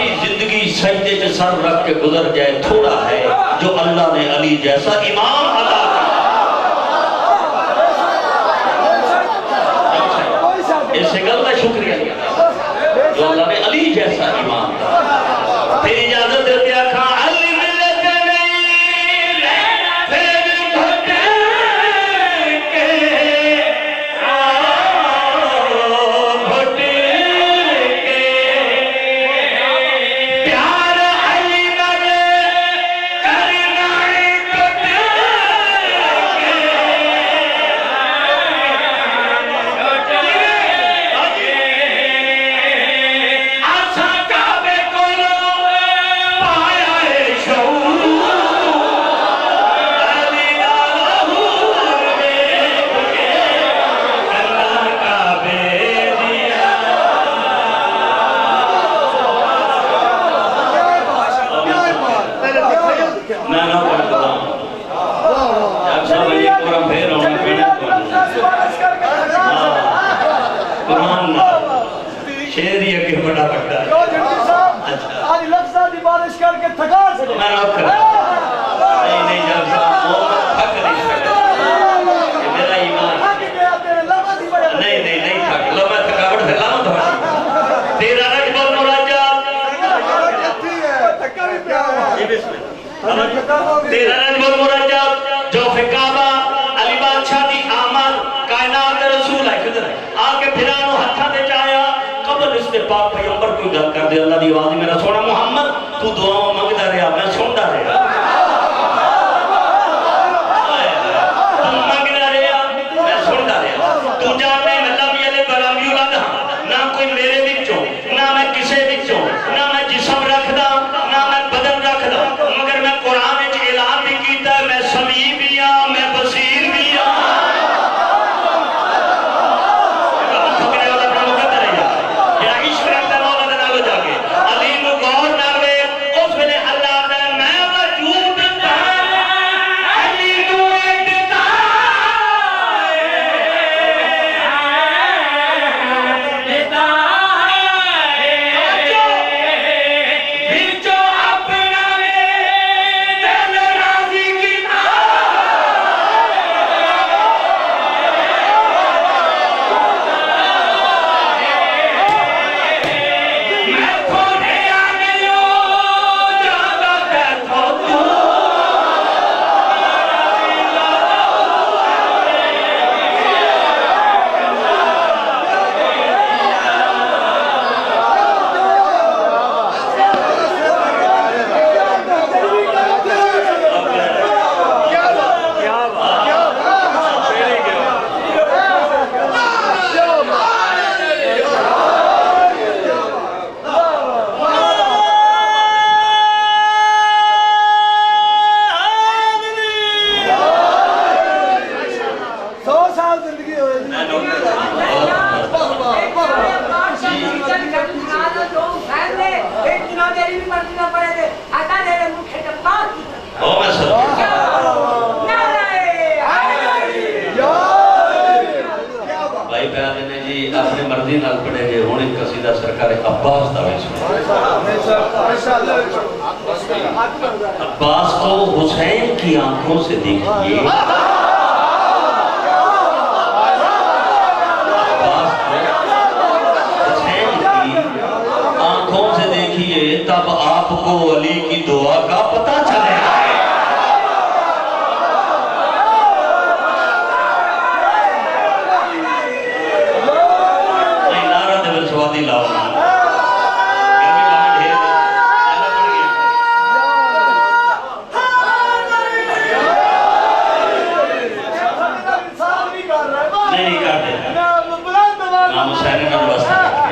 सारी जिंदगी सजदे से सर रख के गुजर जाए थोड़ा है जो अल्लाह ने अली जैसा इमाम अता किया। इस गल का शुक्रिया जो अल्लाह ने अली जैसा इमाम था। फिर इजाजत देते आखा अली मिलते नहीं पाक पैगंबर कोई गल कर दे अल्लाह दी आवाज मेरा सोना मुहम्मद तू दुआ मंगदा रहा मैं सुनदा रहा तू मंगदा रहा मैं सुनदा रहा तू जाने अल्लाह भी अले बरामी औलाद ना कोई मेरे विचों ना मैं किसे विचों ना मैं जिस्म रखदा ना मैं बदन रखदा मगर मैं कुरान विच ऐलान भी कीता मैं समीअ भी हां मैं बसीर भी हां। अब्बास को हुसैन की आंखों से देखिए, हुसैन की आंखों से देखिए तब आपको अली की दुआ का पता चलेगा। नारा देवर स्वादी लाओ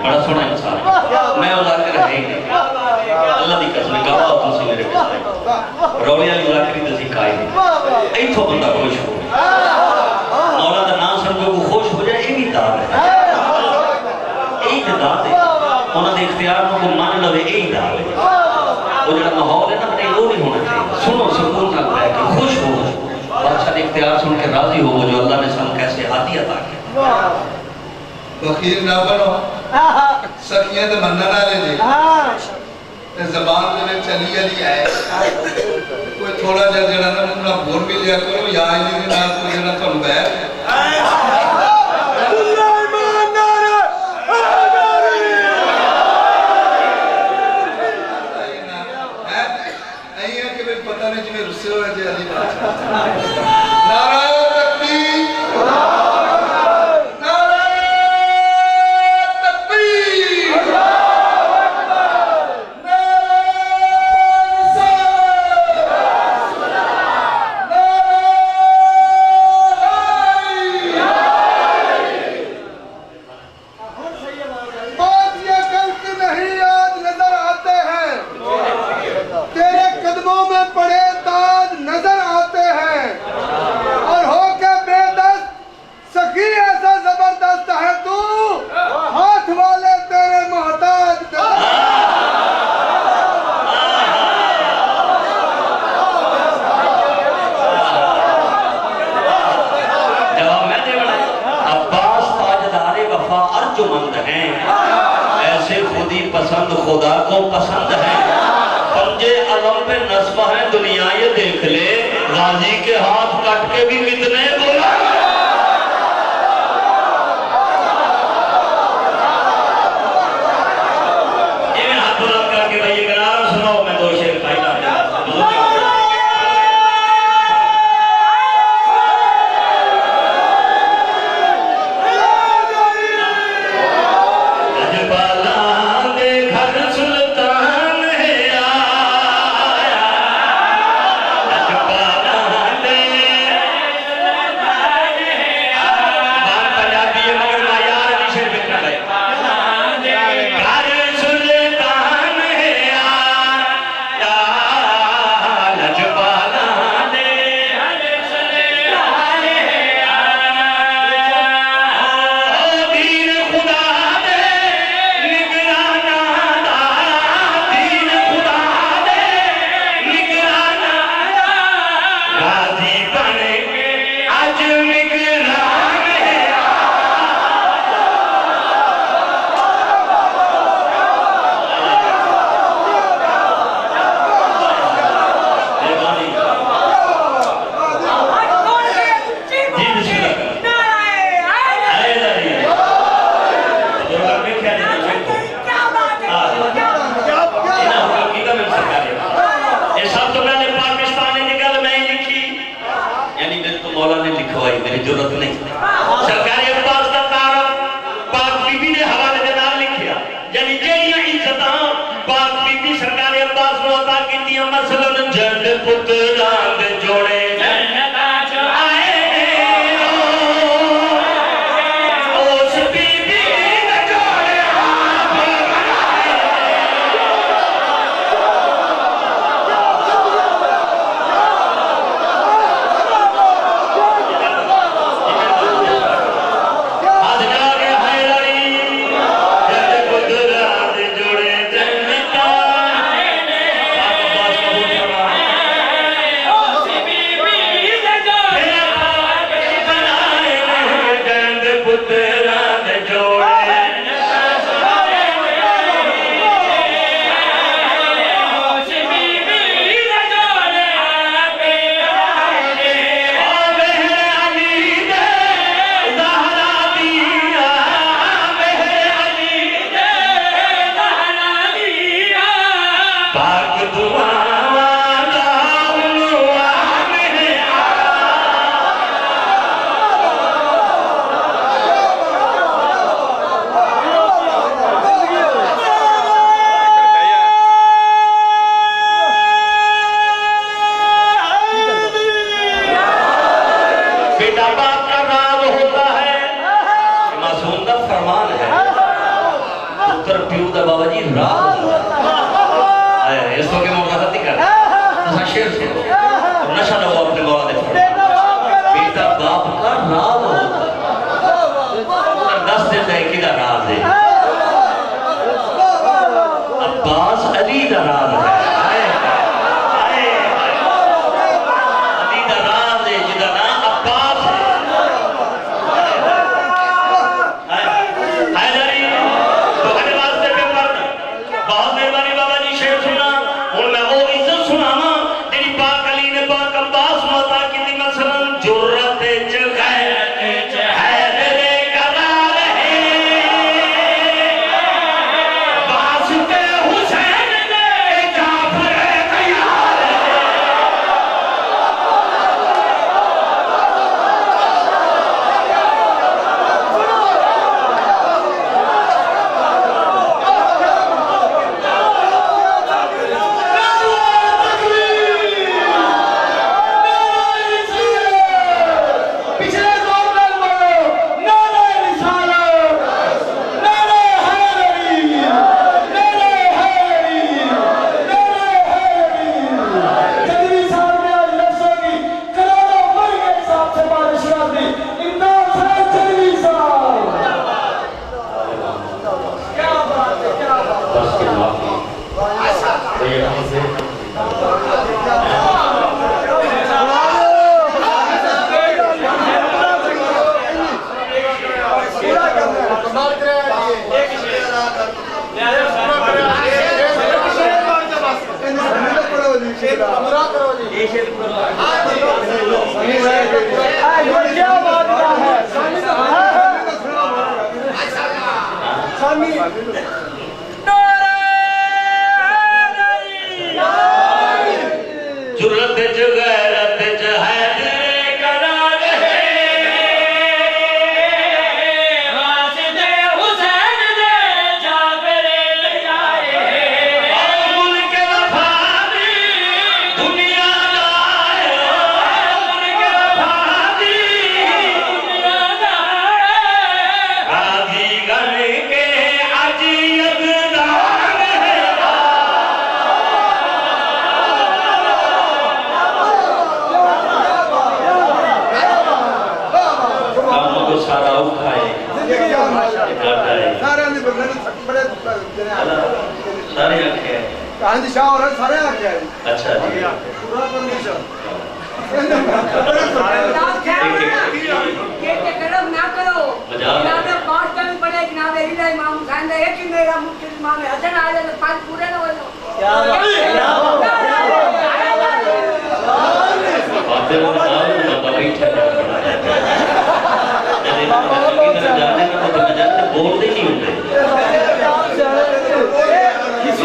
बड़ा सोना इंसान मैं उजाकर है ही नहीं अल्लाह दी कसम गवाह तुसी मेरे पिछले रौली वाली उजाकरी तुसी खाई नहीं इथों बंदा खुश हो मौला दा नाम सुन के वो खुश हो जाए ये भी दात है यही तो दात है उन्हां दे इख्तियार को मान लवे यही दात है वो जेड़ा माहौल है ना अपने वो नहीं होना चाहिए सुनो सुकून नाल बैठ के खुश हो बादशाह दे इख्तियार सुन के राजी हो जो अल्लाह ने सन कैसे हाथी अता किया वकील ना बनो सखियां तो मनने वाले जी सामने चली वाली है कोई थोड़ा जिहा जरा ना मुंह ना बोल भी लिया करो या इहदे नाल कोई जरा तुहानू बैर पता नहीं जिवें रुस्से होए जे अली नारा तकबीर नारा तकबीर बात ये गलत नहीं आज नजर आते हैं तेरे कदमों में पड़े ताज नजर आते हैं और होके बेदस्त सखी ऐसा जबरदस्त है तू हाथ वाले तेरे मोहताज जवाब मैं दे बड़ा अब्बास ताजदारे वफा अर्जुमंद हैं ऐसे खुदी पसंद खुदा को पसंद है पंजे अलम पे नस्ब है दुनिया ये देख ले गाजी के हाथ कट के भी कितने बोला ये हाथ बुलंद करके भाई ये गरारा सुनाओ मैं दो शेर पहला जरूरत नहीं सरकारी अब्बास का तारफ पाक बीबी ने हवाले दे नाल लिखिया यानी जेड़ियां इज्जतां पाक बीबी सरकारी अब्बास नु अता कीतियां मसलन जंड पुत्रां दे जोड़े जन्नतां च आए उस बीबी दे जोड़े जुर्रत च गैरत च हैदर करार है वासिदे हुसैन दे जाबिर तैयार है मुल्क वफादी दुनिया दा मुल्क वफादी दुनिया दा राजी गण के अजी अगदार है सारा उठाए सारे ने बड़े सारे आखे कहानी शाह और सारे आखे अच्छा जी पूरा परमिशन ये करम ना करो मजाक ना पांच टाइम पढ़े कि ना मेरी ना इमाम हुसैन ने एक ही मेरा मुफ्ती इमाम हसन आ जाए तो पांच पूरे ना हो जाओ बातें वो ना बाबा बैठे जाने का तो मजाक बोलते नहीं होते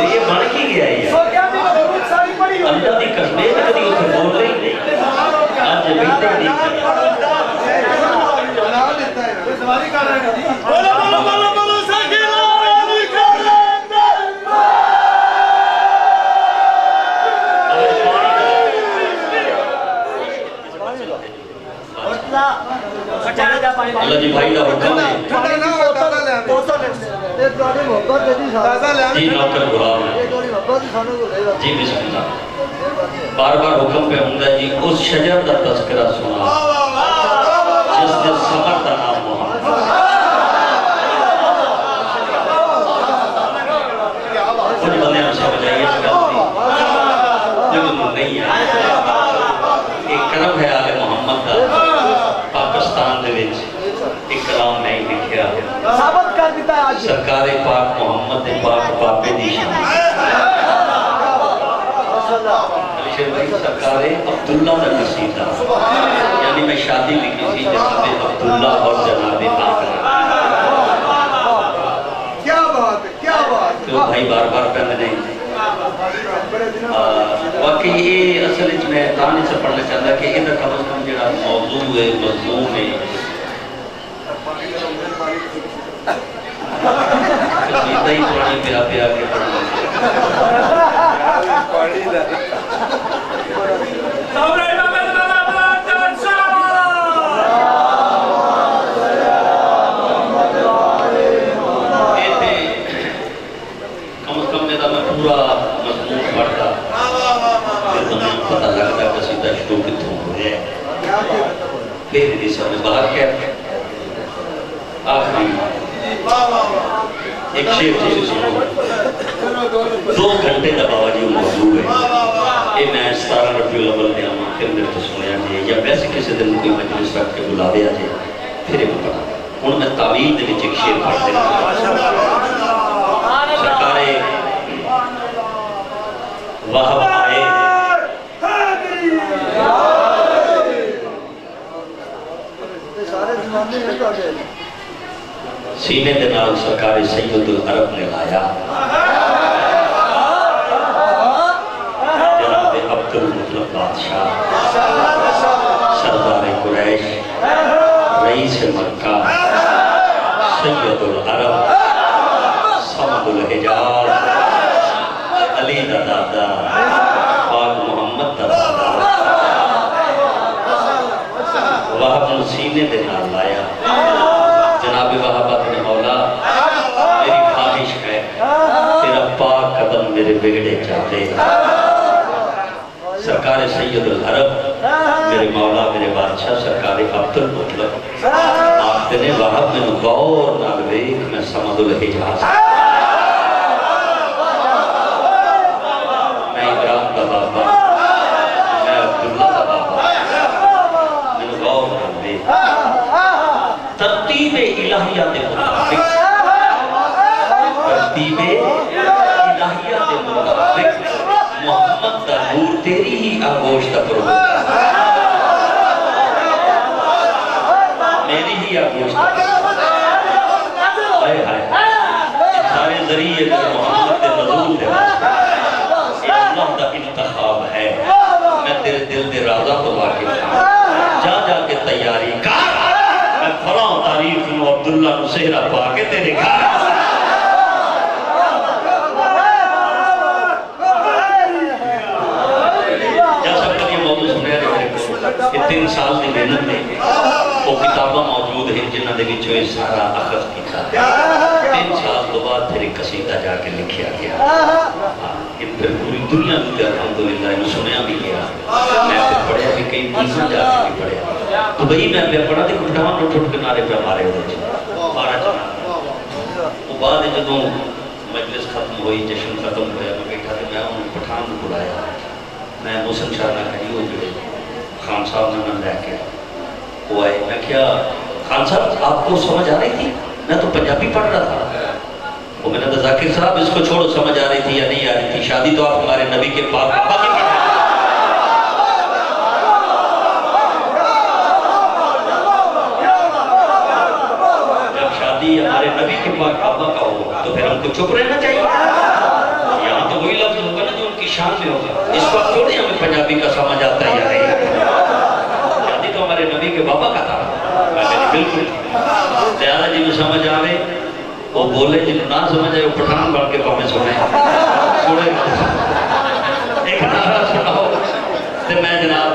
ये बन के गया है अल्लाह की कसम है कभी उसे बोल रही नहीं आज बैठे नहीं बना देता है सवारी कर रहे हैं बोलो बोलो बोलो बोलो सखीला अल्लाह जी भाई का हुक्म है ठंडा ना हो ताजा ले आने ये तुम्हारी मोहब्बत देती ताजा ले जी आने नौकर गुलाम है ये थोड़ी मोहब्बत सानू को देगा जी बिस्मिल्लाह बार बार हुक्म पे होंगे जी उस शजर का तस्करा सुना जिस दिन समर का नाम मोहम्मद कुछ बंदे हम समझ आइए इस गल की नहीं है एक करम है आले मोहम्मद का पाकिस्तान दे विच एक कलाम नहीं लिखिया साबित कर दिता आज सरकार पाक मोहम्मद दे पाक पापे दी शान सरकार अब्दुल्ला का कसीदा यानी मैं शादी लिखी थी जनाब अब्दुल्ला और जनाब आमना क्या बात है तो भाई बार बार पहले नहीं बाकी ये असल में ताने से पढ़ना चाहता कि इधर कम से कम जो मौजू है मजमून है कसीदा ही पुरानी पिया पिया के पढ़ना पूरा मजमून पढ़ता पता लगता कसीदा शुरू कितों हो है फिर भी समझ बाहर क्या आखिरी एक शेर तुझे सुनो 2 घंटे का बाबा जी मौजूद है ये मैं 17 रबीउल अव्वल ने आमा फिर मेरे तो सुनिया जी या वैसे किसी दिन कोई मजलिस रख के बुला दिया जी फिर एक पढ़ा हुण मैं तावील दे विच एक शेर पढ़ देना सरकारे वाहब आए सारे जमाने में तो सीने दे नाल सरकार सैयदुल अरब ने लाया जनाब अब्दुल मुतलब बादशाह सरदार कुरैश रईस मक्का सैयदुल अरब समदुल हिजाज अली दा दादा पाक मोहम्मद दा दादा वहाब सीने दे नाल लाया जनाब वहाबत ने मौला मेरी ख्वाहिश है तेरा पाक कदम मेरे बिगड़े चाहते सरकार सैयदुल अरब मेरे मौला मेरे बादशाह सरकार अब्दुल मुतलब आखते ने वहाब मैनू गौर नाल वेख मैं समदुल हिजाज महबूब तेरी ही आगोश का प्रभु मेरी ही आगोश हाय हाय सारे जरिए मोहम्मद के रसूल के वास्ते अल्लाह का इंतखाब है। मैं तेरे दिल दे राजा को वाकिफ हां जा जाके तैयारी कर मैं फलां तारीख नु अब्दुल्ला नु सेहरा पा के तेरे घर जैसा कभी मौजूद सुनया कि 3 साल की मेहनत में वो किताबा मौजूद हैं जिन्होंने विचों सारा अखज़ किया 3 साल तो बाद फिर एक कसीदा जाके लिखा गया ये फिर पूरी दुनिया में अल्हम्दुलिल्लाह इन्हें सुनया भी गया मैं फिर पढ़िया भी कई महीना जाके भी पढ़िया तो भाई मैं पे पढ़ा तो कुटावा टुट टुट किनारे पे मारे वो 12 वो बाद जो मजलिस खत्म हुई जश्न खत्म होया मैं बैठा तो मैं उन्हें पठान को बुलाया मैं मोहसिन शाह ना कही वो जो खान साहब ने लैके वो आए मैं क्या खान साहब आपको समझ आ रही थी मैं तो पंजाबी पढ़ रहा था वो मैंने तो जाकिर साहब इसको छोड़ो समझ आ रही थी या नहीं आ रही थी शादी तो आप हमारे नबी के पाक पापा की पढ़ जब शादी हमारे नबी के पाक पापा का हो तो फिर हमको चुप रहना चाहिए। यहाँ तो वही लफ्ज होगा ना जो उनकी शान में होगा इसको आप छोड़िए हमें पंजाबी का समझ आता है या नहीं तो हमारे नबी के बाबा का था बिल्कुल ज्यादा जी में समझ आवे वो बोले जिन्होंने ना समझ आए वो पठान बन के पावे सुने एक नारा सुनाओ तो मैं जनाब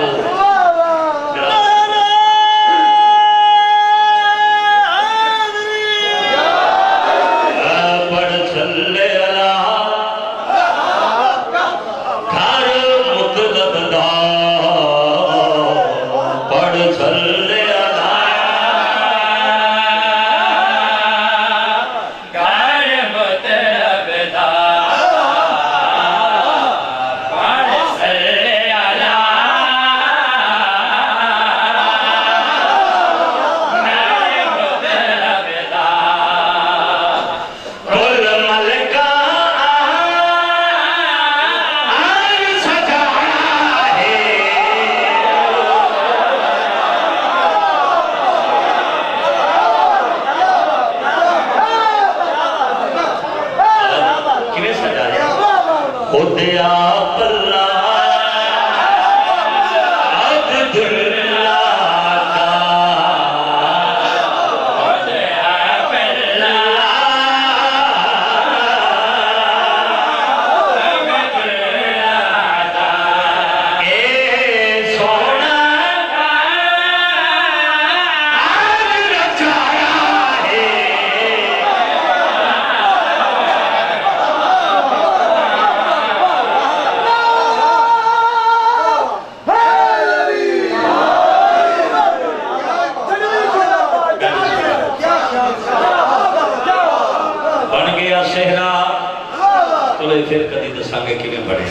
फिर कभी दसांगे कि मैं बड़े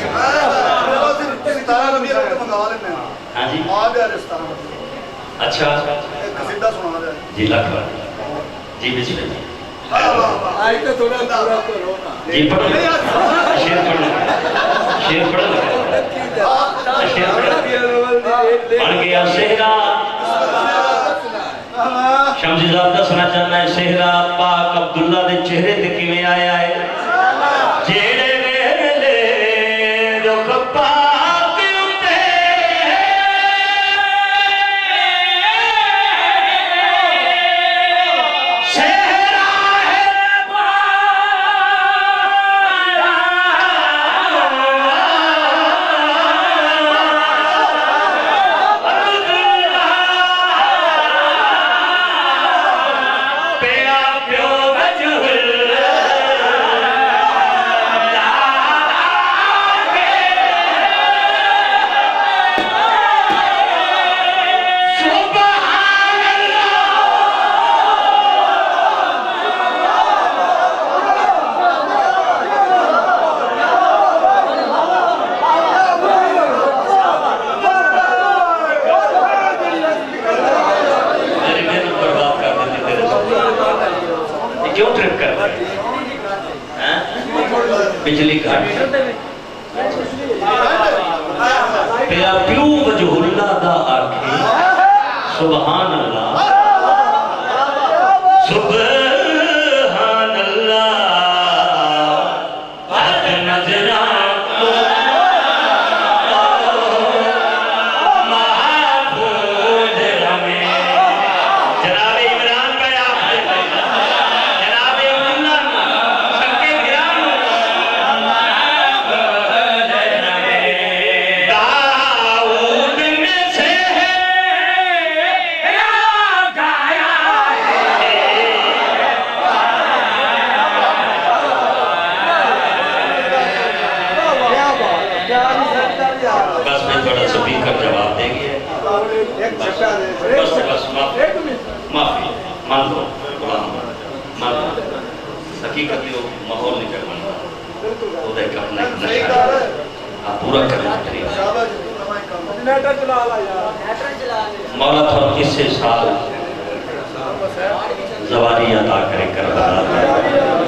अच्छा जी लाख जी बिस्मिल्लाह जी पढ़ो शेर पढ़ो शेर पढ़ो शेर पढ़ो बन गया सेहरा शमसीजाद दसना चाहना है सेहरा पाक अब्दुल्ला दे चेहरे ते किवें आया है जेड़े जेड़ा प्यू वजहुल्ला दा आखे सुभान अल्लाह सुभान अल्लाह हद नजरा बस मैं थोड़ा स्पीकर जवाब देगी बस बस माफी मान लो गुलाम मान लो हकीकत यो माहौल नहीं कर बनता उदय करना एक नशा आप पूरा करना चाहिए मौला थोड़ा किससे साल जवारी अदा करे कर